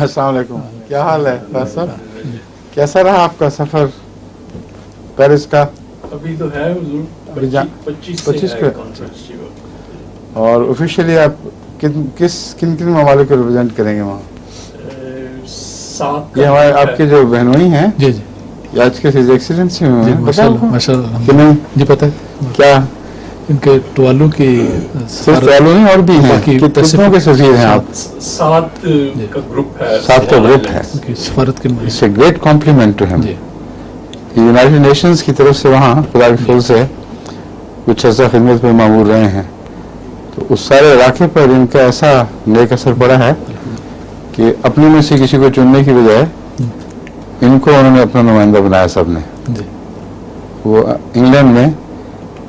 السلام علیکم. کیا حال ہے فیض صاحب؟ کیسا رہا آپ کا سفر پیرس کا؟ ابھی تو ہے حضور 25 کا. اور آفیشیلی آپ کن ممالک کو ریپرزینٹ کریں گے وہاں؟ 7 یہ ہمارے آپ کے جو بہنوئی ہیں جی جی یہ آج کے ایکسیڈنٹ سے ہوئے ہیں، ماشاء اللہ کہ نہیں؟ جی پتہ ہے کیا ان کے ٹوالوں کی صرف ٹوالوں نہیں اور بھی ہیں باقی کہ کتنوں کے سفیر ہیں آپ؟ 7 کا گروپ ہے. 7 کا گروپ ہے. ان کی سفارت کے it's a great compliment to ہم. جی یونائٹڈ نیشنز کی طرف سے وہاں خدا کے فضل سے کچھ ایسا خدمت میں معمور رہے ہیں، تو اس سارے علاقے پر ان کا ایسا نیک اثر پڑا ہے کہ اپنے میں سے کسی کو چننے کی بجائے ان کو انہوں نے اپنا نمائندہ بنایا. سب نے جی وہ انگلینڈ میں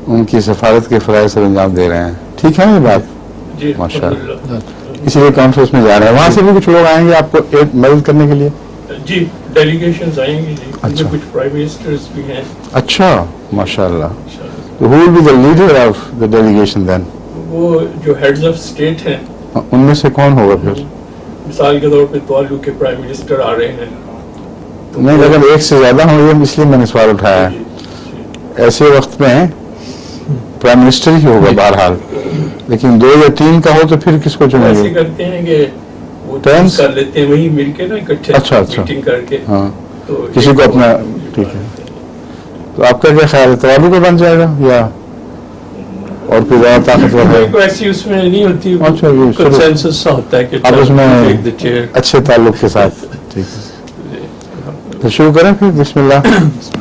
ان کی سفارت کے فرائض سر انجام دے رہے ہیں. ٹھیک ہے یہ بات؟ جی ماشاء اللہ. الحمدللہ. اسی لیے کانفرنس میں جا رہے ہیں. وہاں سے بھی کچھ لوگ آئیں گے آپ کو مدد کرنے کے لیے؟ جی ڈیلیگیشنز آئیں گی جی. اچھا. کچھ پرائم منسٹرز بھی ہیں. اچھا ماشاء اللہ. انشاءاللہ. Who will be the leader of the delegation then? وہ جو ہیڈز آف اسٹیٹ ہیں ان میں سے کون ہوگا پھر؟ مثال کے طور پہ توالو کے پرائم منسٹر آ رہے ہیں. نہیں اگر ایک سے زیادہ ہوں گے اس لیے میں نے سوال اٹھایا ہے. جی، جی. ایسے وقت میں پرائم منسٹر ہی ہوگا بہرحال، لیکن 2 یا 3 کا ہو تو پھر کس کو چنیں ایسے گے؟ کرتے ہیں کہ وہ Terms؟ کر لیتے ہیں وہیں مل کے نا اکٹھے اچھا. میٹنگ کر کے. ہاں تو کسی کو اپنا ٹھیک ہے. تو آپ کا کیا خیال ہے توالو کا بن جائے گا یا اور کوئی زیادہ طاقتور ہے؟ کوئی ایسی اس میں نہیں ہوتی. اچھا جی چلو کنسنسس ہوتا ہے کہ آپ اس میں take the chair. اچھے تعلق کے ساتھ. ٹھیک ہے تو شروع کریں پھر. بسم اللہ.